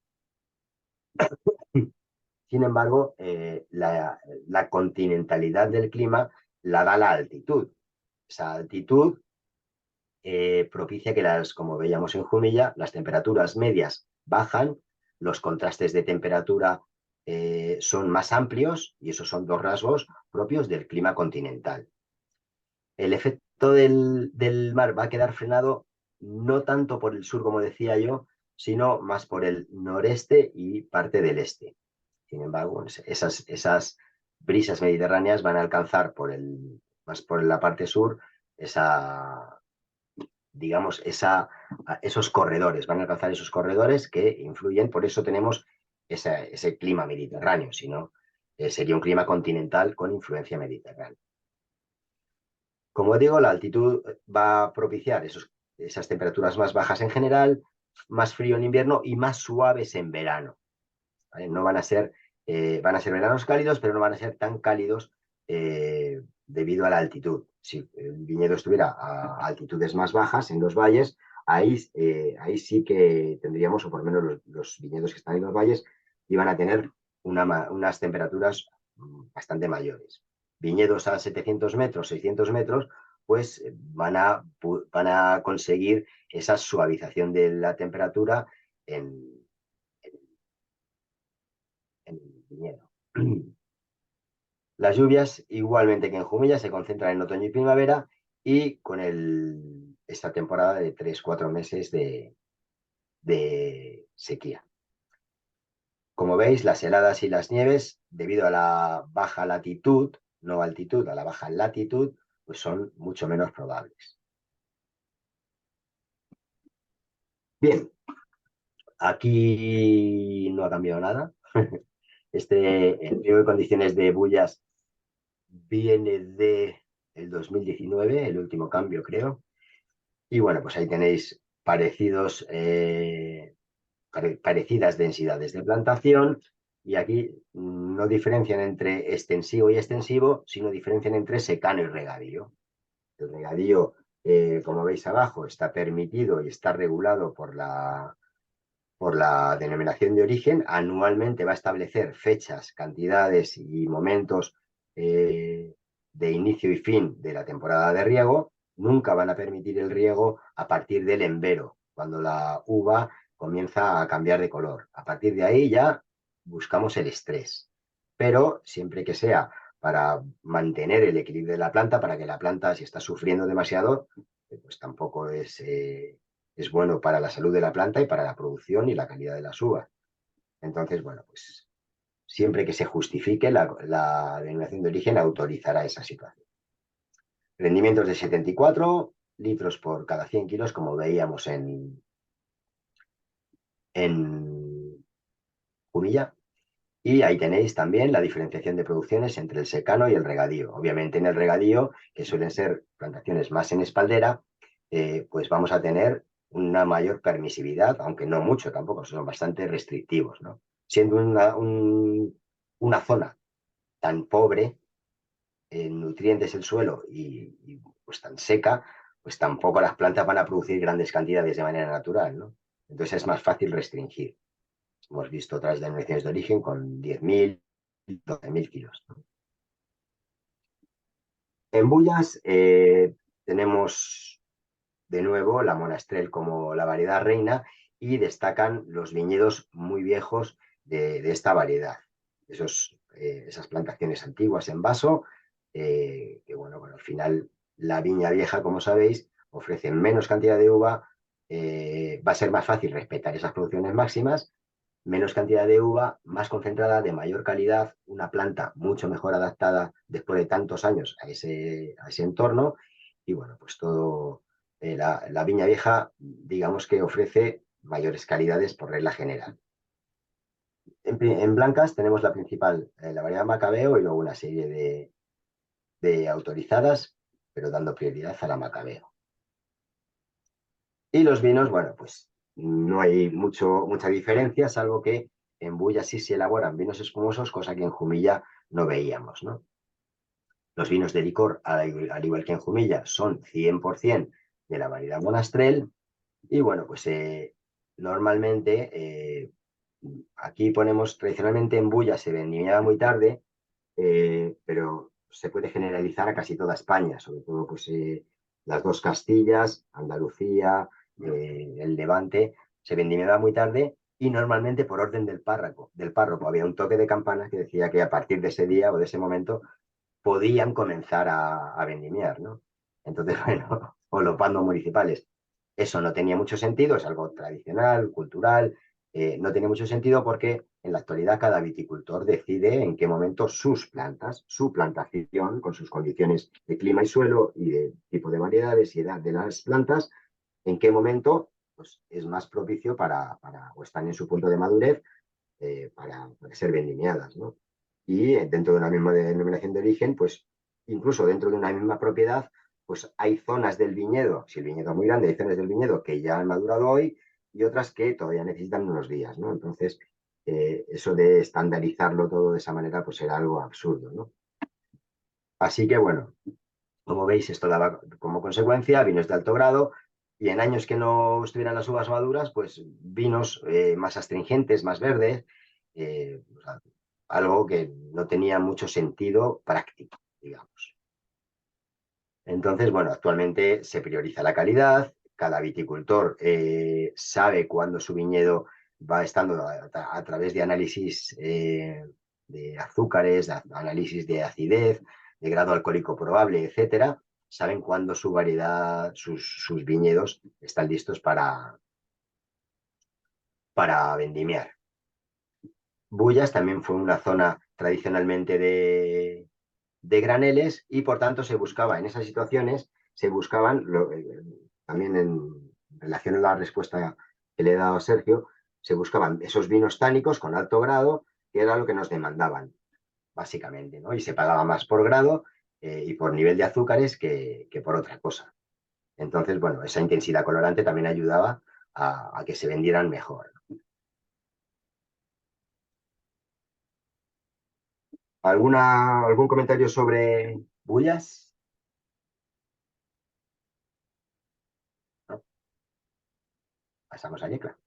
Sin embargo, la continentalidad del clima la da la altitud. Esa altitud propicia que, como veíamos en Jumilla, las temperaturas medias bajan, los contrastes de temperatura son más amplios y esos son dos rasgos propios del clima continental. El efecto del mar va a quedar frenado no tanto por el sur, como decía yo, sino más por el noreste y parte del este. Sin embargo, esas brisas mediterráneas van a alcanzar más por la parte sur digamos, esos corredores, van a alcanzar esos corredores que influyen, por eso tenemos ese clima mediterráneo, si no, sería un clima continental con influencia mediterránea. Como digo, la altitud va a propiciar esas temperaturas más bajas en general, más frío en invierno y más suaves en verano, ¿vale? No van a ser veranos cálidos, pero no van a ser tan cálidos debido a la altitud. Si el viñedo estuviera a altitudes más bajas en los valles, ahí sí que tendríamos, o por lo menos los viñedos que están en los valles, iban a tener unas temperaturas bastante mayores. Viñedos a 700 metros, 600 metros, pues van a conseguir esa suavización de la temperatura en el viñedo. Las lluvias, igualmente que en Jumilla, se concentran en otoño y primavera y con esta temporada de 3-4 meses de sequía. Como veis, las heladas y las nieves, debido a la baja latitud, no altitud, a la baja latitud, pues son mucho menos probables. Bien, aquí no ha cambiado nada. El pliego de condiciones de Bullas viene de el 2019, el último cambio, creo. Y bueno, pues ahí tenéis parecidas densidades de plantación. Y aquí no diferencian entre extensivo y extensivo, sino diferencian entre secano y regadío. El regadío, como veis abajo, está permitido y está regulado por la denominación de origen. Anualmente va a establecer fechas, cantidades y momentos de inicio y fin de la temporada de riego. Nunca van a permitir el riego a partir del embero, cuando la uva comienza a cambiar de color. A partir de ahí ya buscamos el estrés, pero siempre que sea para mantener el equilibrio de la planta, para que la planta, si está sufriendo demasiado, pues tampoco es bueno para la salud de la planta y para la producción y la calidad de las uvas. Entonces, bueno, pues siempre que se justifique, la denominación de origen autorizará esa situación. Rendimientos de 74 litros por cada 100 kilos, como veíamos en Jumilla. Y ahí tenéis también la diferenciación de producciones entre el secano y el regadío. Obviamente en el regadío, que suelen ser plantaciones más en espaldera, pues vamos a tener una mayor permisividad, aunque no mucho tampoco, son bastante restrictivos, ¿no? Siendo una zona tan pobre en nutrientes el suelo y pues tan seca, pues tampoco las plantas van a producir grandes cantidades de manera natural, ¿no? Entonces es más fácil restringir. Hemos visto otras denominaciones de origen con 10.000, 12.000 kilos. En Bullas tenemos de nuevo la Monastrell como la variedad reina y destacan los viñedos muy viejos de esta variedad. Esas plantaciones antiguas en vaso, que bueno, al final la viña vieja, como sabéis, ofrece menos cantidad de uva, va a ser más fácil respetar esas producciones máximas, menos cantidad de uva, más concentrada, de mayor calidad, una planta mucho mejor adaptada después de tantos años a ese entorno y bueno, pues todo La Viña Vieja, digamos que ofrece mayores calidades por regla general. En blancas tenemos la principal, la variedad Macabeo, y luego una serie de autorizadas, pero dando prioridad a la Macabeo. Y los vinos, bueno, pues no hay mucha diferencia, salvo que en Bulla sí se elaboran vinos espumosos, cosa que en Jumilla no veíamos, ¿no? Los vinos de licor, al igual que en Jumilla, son 100% de la variedad Monastrell. Y bueno, pues normalmente aquí ponemos, tradicionalmente en Bulla se vendimiaba muy tarde, pero se puede generalizar a casi toda España, sobre todo pues, las dos Castillas, Andalucía, el Levante, se vendimiaba muy tarde y normalmente por orden del párroco. Había un toque de campana que decía que a partir de ese día o de ese momento podían comenzar a vendimiar, ¿no? Entonces, bueno, o los bandos municipales. Eso no tenía mucho sentido, es algo tradicional, cultural, no tiene mucho sentido porque en la actualidad cada viticultor decide en qué momento sus plantas, su plantación, con sus condiciones de clima y suelo y de tipo de variedades y edad de las plantas, en qué momento pues, es más propicio o están en su punto de madurez para ser vendimiadas, ¿no? Y dentro de una misma denominación de origen, pues incluso dentro de una misma propiedad, pues hay zonas del viñedo, si el viñedo es muy grande, hay zonas del viñedo que ya han madurado hoy y otras que todavía necesitan unos días, ¿no? Entonces, eso de estandarizarlo todo de esa manera, pues era algo absurdo, ¿no? Así que, bueno, como veis, esto daba como consecuencia vinos de alto grado y en años que no estuvieran las uvas maduras, pues vinos más astringentes, más verdes, o sea, algo que no tenía mucho sentido práctico, digamos. Entonces, bueno, actualmente se prioriza la calidad, cada viticultor sabe cuándo su viñedo va estando a través de análisis de azúcares, de análisis de acidez, de grado alcohólico probable, etcétera, saben cuándo su variedad, sus viñedos están listos para vendimiar. Bullas también fue una zona tradicionalmente de graneles y por tanto se buscaba en esas situaciones, se buscaban, también en relación a la respuesta que le he dado a Sergio, se buscaban esos vinos tánicos con alto grado, que era lo que nos demandaban, básicamente, ¿no? Y se pagaba más por grado y por nivel de azúcares que por otra cosa. Entonces, bueno, esa intensidad colorante también ayudaba a que se vendieran mejor. ¿Algún comentario sobre bullas? ¿No? Pasamos a Yecla.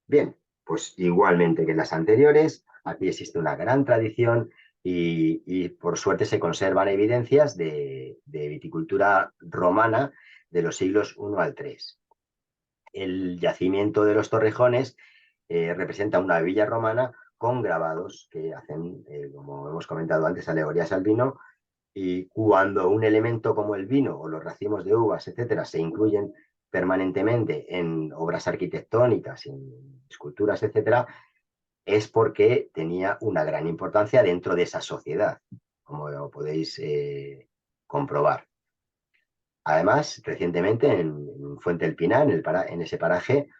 Bien, pues igualmente que en las anteriores, aquí existe una gran tradición y por suerte se conservan evidencias de viticultura romana de los siglos I al III. El yacimiento de los Torrejones representa una villa romana con grabados que hacen, como hemos comentado antes, alegorías al vino, y cuando un elemento como el vino o los racimos de uvas, etcétera, se incluyen permanentemente en obras arquitectónicas, en esculturas, etcétera, es porque tenía una gran importancia dentro de esa sociedad, como lo podéis comprobar. Además, recientemente en Fuente del Pinar, en ese paraje,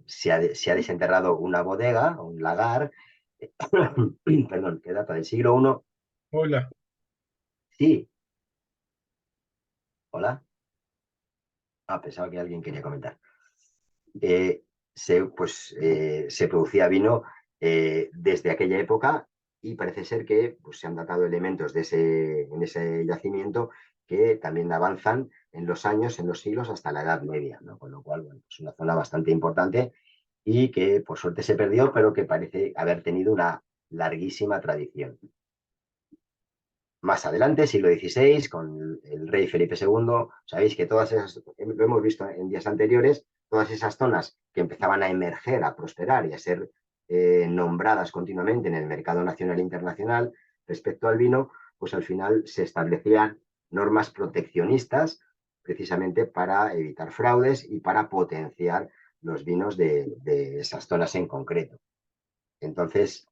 se ha desenterrado una bodega, un lagar, perdón, que data del siglo I. Hola, Sí, hola. Ah, pensaba que alguien quería comentar. Se producía vino desde aquella época y parece ser que pues, se han datado elementos en ese yacimiento que también avanzan en los años, en los siglos, hasta la Edad Media, ¿no? Con lo cual, bueno, es una zona bastante importante y que por suerte se perdió, pero que parece haber tenido una larguísima tradición. Más adelante, siglo XVI, con el rey Felipe II, sabéis que todas esas, lo hemos visto en días anteriores, todas esas zonas que empezaban a emerger, a prosperar y a ser nombradas continuamente en el mercado nacional e internacional respecto al vino, pues al final se establecían normas proteccionistas precisamente para evitar fraudes y para potenciar los vinos de esas zonas en concreto. Entonces,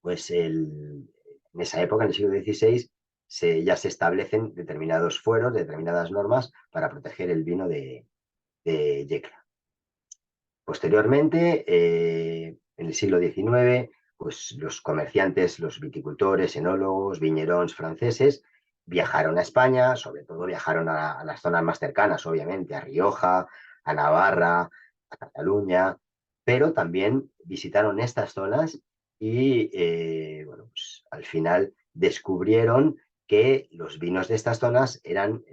pues en esa época, en el siglo XVI, ya se establecen determinados fueros, determinadas normas para proteger el vino de Yecla. Posteriormente, en el siglo XIX, pues los comerciantes, los viticultores, enólogos, viñerones franceses viajaron a España, sobre todo viajaron a las zonas más cercanas, obviamente, a Rioja, a Navarra, a Cataluña, pero también visitaron estas zonas y, bueno, pues, al final descubrieron que los vinos de estas zonas tenían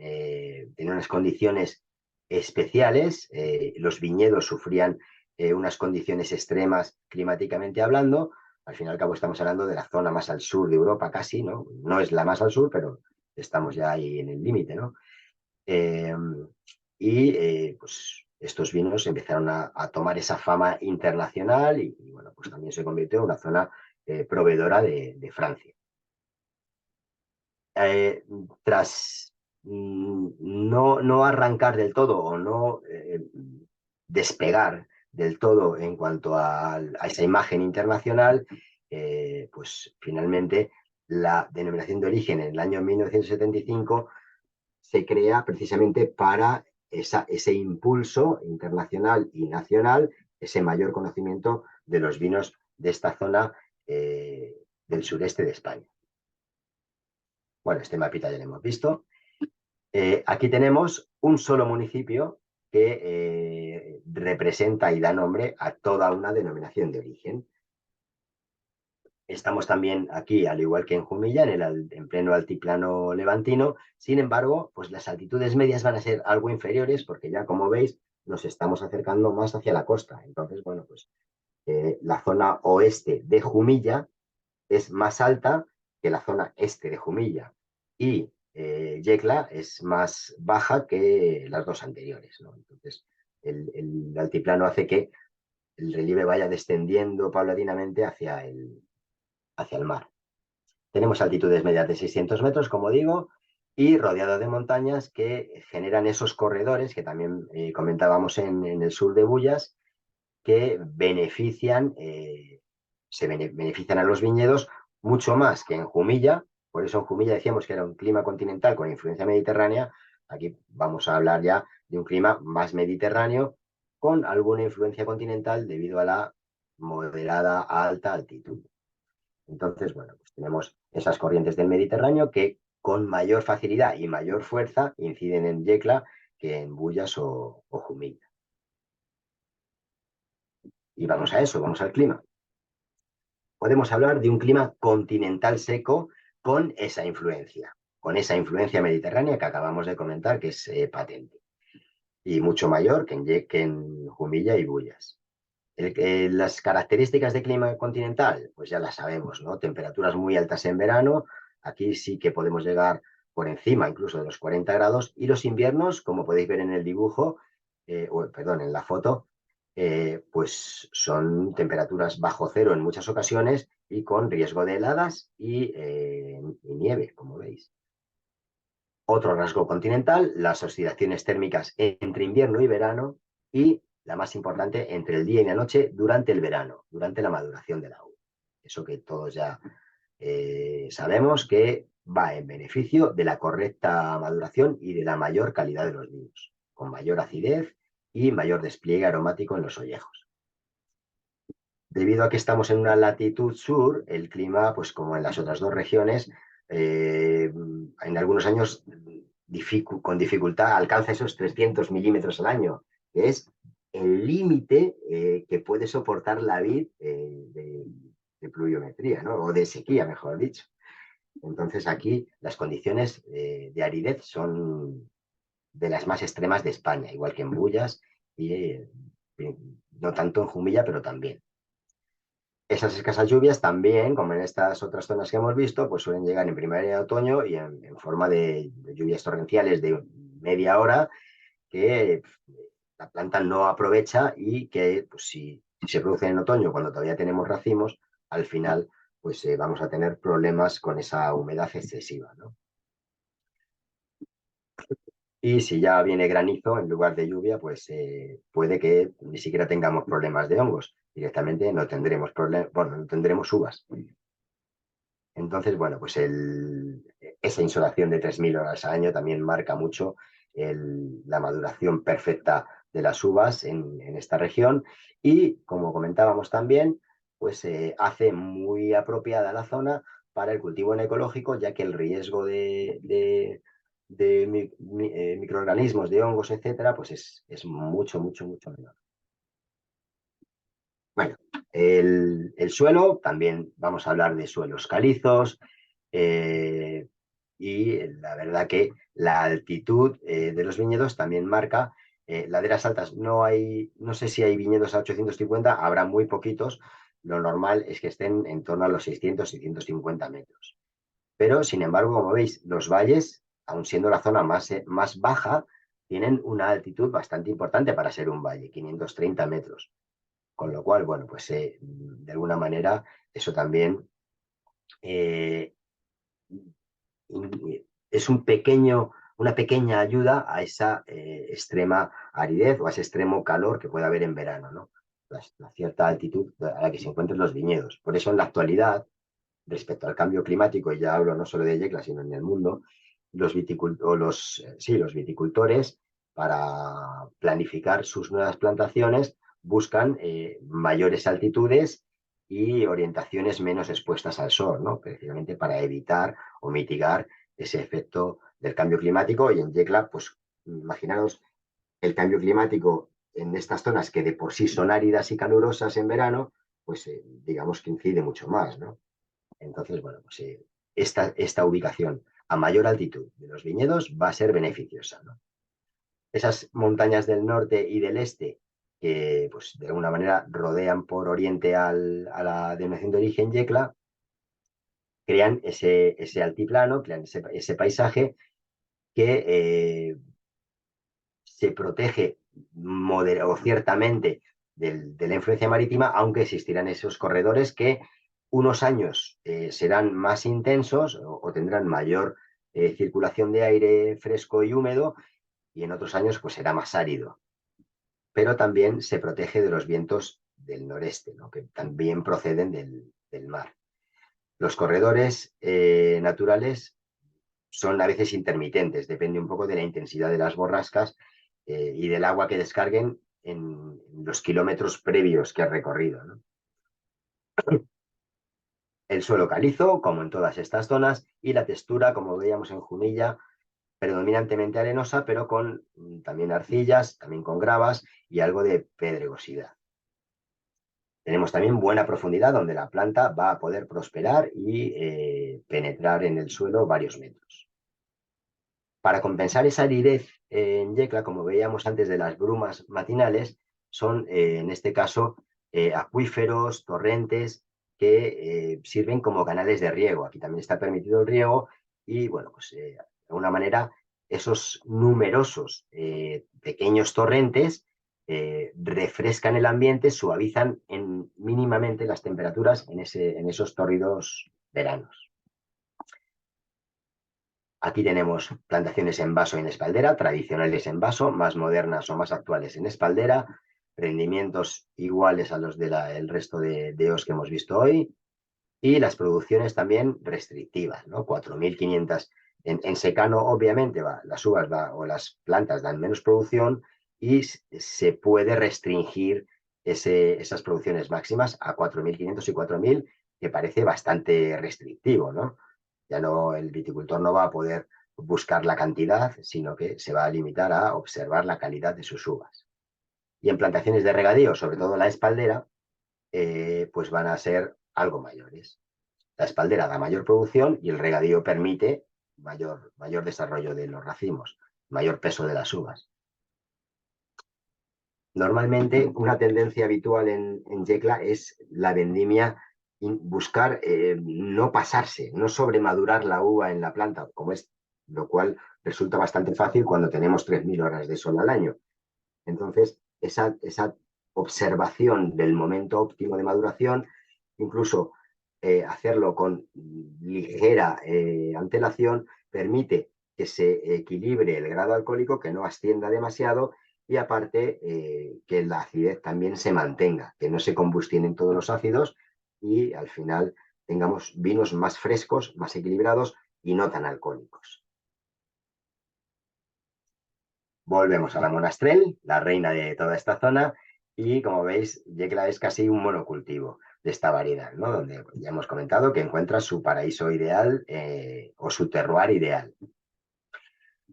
unas condiciones especiales, los viñedos sufrían unas condiciones extremas climáticamente hablando. Al fin y al cabo estamos hablando de la zona más al sur de Europa casi, ¿no? No es la más al sur, pero estamos ya ahí en el límite, ¿no? Eh, pues estos vinos empezaron a tomar esa fama internacional y, bueno, pues también se convirtió en una zona proveedora de Francia. Eh, Tras no arrancar del todo o no despegar del todo en cuanto a esa imagen internacional, pues finalmente la denominación de origen en el año 1975 se crea precisamente para ese impulso internacional y nacional, ese mayor conocimiento de los vinos de esta zona del sureste de España. Bueno, este mapita ya lo hemos visto. Aquí tenemos un solo municipio que representa y da nombre a toda una denominación de origen. Estamos también aquí, al igual que en Jumilla, en pleno altiplano levantino. Sin embargo, pues las altitudes medias van a ser algo inferiores porque ya, como veis, nos estamos acercando más hacia la costa. Entonces, bueno, pues la zona oeste de Jumilla es más alta que la zona este de Jumilla y Yecla es más baja que las dos anteriores, ¿no? Entonces, el altiplano hace que el relieve vaya descendiendo paulatinamente hacia el mar. Tenemos altitudes medias de 600 metros, como digo, y rodeado de montañas que generan esos corredores que también comentábamos en el sur de Bullas, que benefician a los viñedos mucho más que en Jumilla. Por eso en Jumilla decíamos que era un clima continental con influencia mediterránea. Aquí vamos a hablar ya de un clima más mediterráneo con alguna influencia continental debido a la moderada a alta altitud. Entonces, bueno, pues tenemos esas corrientes del Mediterráneo que con mayor facilidad y mayor fuerza inciden en Yecla que en Bullas o Jumilla. Y vamos a eso, vamos al clima. Podemos hablar de un clima continental seco con esa influencia mediterránea que acabamos de comentar, que es patente, y mucho mayor que en Jumilla y Bullas. Las características de clima continental, pues ya las sabemos, ¿no? Temperaturas muy altas en verano, aquí sí que podemos llegar por encima incluso de los 40 grados, y los inviernos, como podéis ver en el dibujo, perdón, en la foto, pues son temperaturas bajo cero en muchas ocasiones y con riesgo de heladas y nieve, como veis. Otro rasgo continental, las oscilaciones térmicas entre invierno y verano y, la más importante, entre el día y la noche durante el verano, durante la maduración de la uva. Eso que todos ya sabemos que va en beneficio de la correcta maduración y de la mayor calidad de los vinos, con mayor acidez y mayor despliegue aromático en los ollejos. Debido a que estamos en una latitud sur, el clima, pues como en las otras dos regiones, en algunos años con dificultad alcanza esos 300 milímetros al año, que es el límite que puede soportar la vid de pluviometría, ¿no? O de sequía, mejor dicho. Entonces aquí las condiciones de aridez son de las más extremas de España, igual que en Bullas y no tanto en Jumilla, pero también. Esas escasas lluvias también, como en estas otras zonas que hemos visto, pues suelen llegar en primavera y otoño y en forma de lluvias torrenciales de media hora que la planta no aprovecha y que pues, si se producen en otoño, cuando todavía tenemos racimos, al final pues vamos a tener problemas con esa humedad excesiva, ¿no? Y si ya viene granizo en lugar de lluvia, pues puede que ni siquiera tengamos problemas de hongos. Directamente no tendremos problemas, bueno, no tendremos uvas. Entonces, bueno, pues esa insolación de 3.000 horas al año también marca mucho la maduración perfecta de las uvas en esta región y, como comentábamos también, pues hace muy apropiada la zona para el cultivo en ecológico, ya que el riesgo de microorganismos, de hongos, etcétera, pues es mucho, mucho, mucho menor. Bueno, el suelo, también vamos a hablar de suelos calizos, eh, y la verdad que la altitud de los viñedos también marca laderas altas. No sé si hay viñedos a 850, habrá muy poquitos. Lo normal es que estén en torno a los 600, 650 metros. Pero, sin embargo, como veis, los valles, aun siendo la zona más baja, tienen una altitud bastante importante para ser un valle, 530 metros. Con lo cual, bueno, pues de alguna manera eso también eh, es una pequeña ayuda a esa extrema aridez o a ese extremo calor que puede haber en verano, ¿no? La cierta altitud a la que se encuentran los viñedos. Por eso en la actualidad, respecto al cambio climático, y ya hablo no solo de Yecla, sino en el mundo, los viticultores, para planificar sus nuevas plantaciones, buscan mayores altitudes y orientaciones menos expuestas al sol, ¿no? Precisamente para evitar o mitigar ese efecto del cambio climático. Y en Yecla, pues imaginaos el cambio climático en estas zonas que de por sí son áridas y calurosas en verano, pues digamos que incide mucho más, ¿no? Entonces, bueno, pues esta ubicación a mayor altitud de los viñedos va a ser beneficiosa, ¿no? Esas montañas del norte y del este, que pues de alguna manera rodean por oriente a la denominación de origen Yecla, crean ese altiplano, crean ese paisaje que se protege o ciertamente de la influencia marítima, aunque existirán esos corredores que unos años serán más intensos o tendrán mayor circulación de aire fresco y húmedo, y en otros años pues será más árido. Pero también se protege de los vientos del noreste, ¿no? Que también proceden del mar. Los corredores naturales son a veces intermitentes, depende un poco de la intensidad de las borrascas y del agua que descarguen en los kilómetros previos que ha recorrido, ¿no? El suelo calizo, como en todas estas zonas, y la textura, como veíamos en Jumilla, predominantemente arenosa, pero con también arcillas, también con gravas y algo de pedregosidad. Tenemos también buena profundidad donde la planta va a poder prosperar y penetrar en el suelo varios metros. Para compensar esa aridez en Yecla, como veíamos antes de las brumas matinales, son en este caso acuíferos, torrentes que sirven como canales de riego. Aquí también está permitido el riego y, bueno, pues de alguna manera esos numerosos pequeños torrentes refrescan el ambiente, suavizan mínimamente las temperaturas en esos tórridos veranos. Aquí tenemos plantaciones en vaso y en espaldera, tradicionales en vaso, más modernas o más actuales en espaldera, rendimientos iguales a los del resto de EOS que hemos visto hoy, y las producciones también restrictivas, ¿no? 4.500 en secano, obviamente, las uvas o las plantas dan menos producción y se puede restringir esas producciones máximas a 4.500 y 4.000, que parece bastante restrictivo, ¿no? Ya no, el viticultor no va a poder buscar la cantidad, sino que se va a limitar a observar la calidad de sus uvas. Y en plantaciones de regadío, sobre todo la espaldera, pues van a ser algo mayores. La espaldera da mayor producción y el regadío permite mayor desarrollo de los racimos, mayor peso de las uvas. Normalmente, una tendencia habitual en Yecla es la vendimia, buscar no pasarse, no sobremadurar la uva en la planta, lo cual resulta bastante fácil cuando tenemos 3.000 horas de sol al año. Entonces, esa observación del momento óptimo de maduración, incluso hacerlo con ligera antelación, permite que se equilibre el grado alcohólico, que no ascienda demasiado y aparte que la acidez también se mantenga, que no se combustionen todos los ácidos y al final tengamos vinos más frescos, más equilibrados y no tan alcohólicos. Volvemos a la Monastrell, la reina de toda esta zona, y como veis, Yecla es casi un monocultivo de esta variedad, ¿no? Donde ya hemos comentado que encuentra su paraíso ideal o su terroir ideal.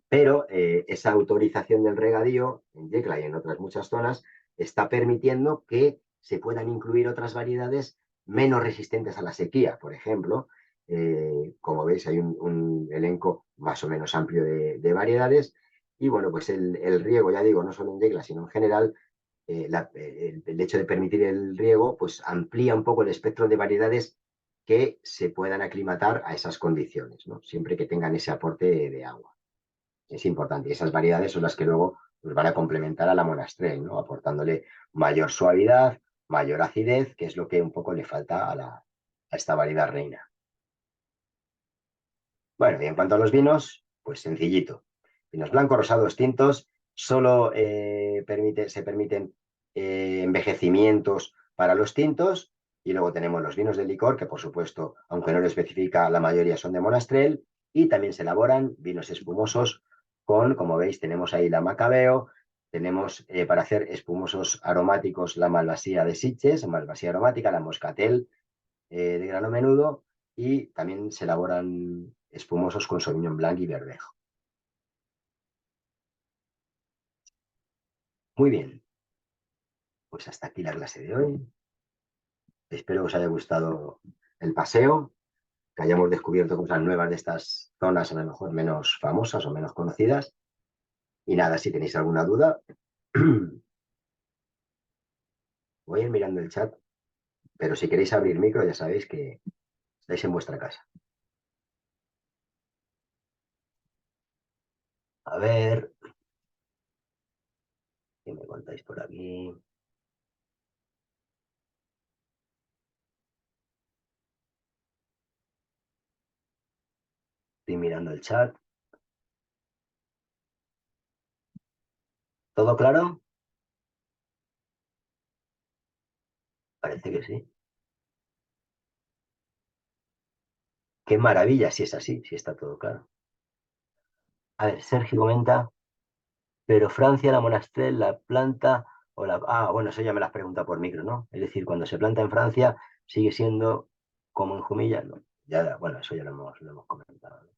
Pero esa autorización del regadío en Yecla y en otras muchas zonas está permitiendo que se puedan incluir otras variedades menos resistentes a la sequía. Por ejemplo, como veis, hay un elenco más o menos amplio de variedades. Y bueno, pues el riego, ya digo, no solo en Yecla, sino en general, el hecho de permitir el riego, pues amplía un poco el espectro de variedades que se puedan aclimatar a esas condiciones, ¿no? Siempre que tengan ese aporte de agua. Es importante. Y esas variedades son las que luego nos van a complementar a la Monastrell, ¿no? Aportándole mayor suavidad, mayor acidez, que es lo que un poco le falta a esta variedad reina. Bueno, y en cuanto a los vinos, pues sencillito. Vinos blancos, rosados, tintos, solo se permiten envejecimientos para los tintos, y luego tenemos los vinos de licor, que por supuesto, aunque no lo especifica, la mayoría son de Monastrell, y también se elaboran vinos espumosos con, como veis, tenemos ahí la Macabeo, tenemos para hacer espumosos aromáticos la Malvasía de Sitges, Malvasía aromática, la Moscatel de grano menudo, y también se elaboran espumosos con Sauvignon Blanc y Verdejo. Muy bien, pues hasta aquí la clase de hoy. Espero que os haya gustado el paseo, que hayamos descubierto cosas nuevas de estas zonas, a lo mejor menos famosas o menos conocidas. Y nada, si tenéis alguna duda, voy a ir mirando el chat, pero si queréis abrir micro, ya sabéis que estáis en vuestra casa. A ver, ¿qué me contáis por aquí? Estoy mirando el chat. ¿Todo claro? Parece que sí. Qué maravilla si es así, si está todo claro. A ver, Sergio comenta, pero Francia, la Monastrell, la planta o la... Ah, bueno, eso ya me las pregunta por micro, ¿no? Es decir, cuando se planta en Francia, sigue siendo como en Jumilla, ¿no? Ya, bueno, eso ya lo hemos comentado, ¿no?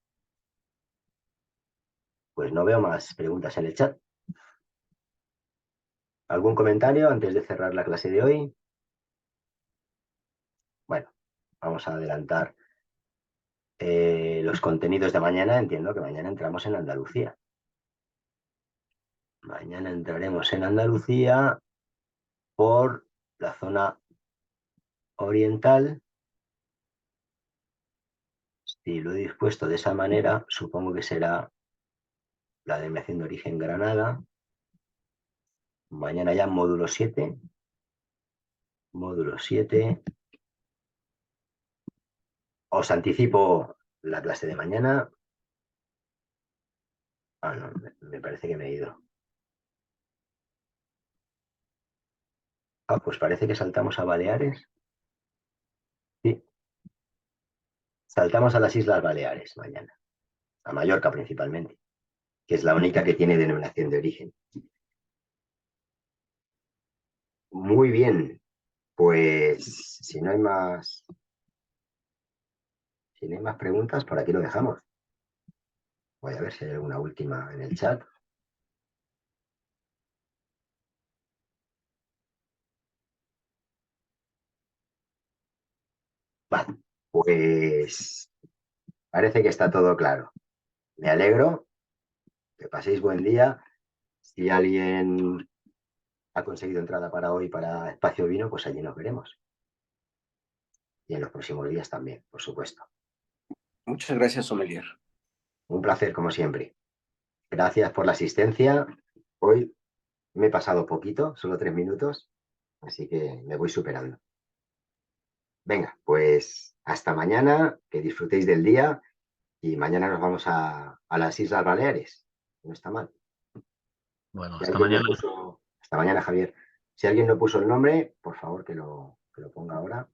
Pues no veo más preguntas en el chat. ¿Algún comentario antes de cerrar la clase de hoy? Bueno, vamos a adelantar los contenidos de mañana. Entiendo que mañana entramos en Andalucía. Mañana entraremos en Andalucía por la zona oriental. Si lo he dispuesto de esa manera, supongo que será la denominación de origen Granada. Mañana ya módulo 7. Módulo 7. Os anticipo la clase de mañana. Ah, no, me parece que me he ido. Ah, pues parece que saltamos a Baleares. Sí, saltamos a las Islas Baleares mañana. A Mallorca principalmente, que es la única que tiene denominación de origen. Muy bien, pues si no hay más preguntas, por aquí lo dejamos. Voy a ver si hay alguna última en el chat. Vale, pues parece que está todo claro. Me alegro, que paséis buen día. Si alguien ha conseguido entrada para hoy para Espacio Vino, pues allí nos veremos. Y en los próximos días también, por supuesto. Muchas gracias, sommelier. Un placer, como siempre. Gracias por la asistencia. Hoy me he pasado poquito, solo 3 minutos, así que me voy superando. Venga, pues hasta mañana, que disfrutéis del día, y mañana nos vamos a las Islas Baleares. No está mal. Bueno, Si hasta alguien no mañana. puso... Hasta mañana, Javier. Si alguien no puso el nombre, por favor que lo ponga ahora.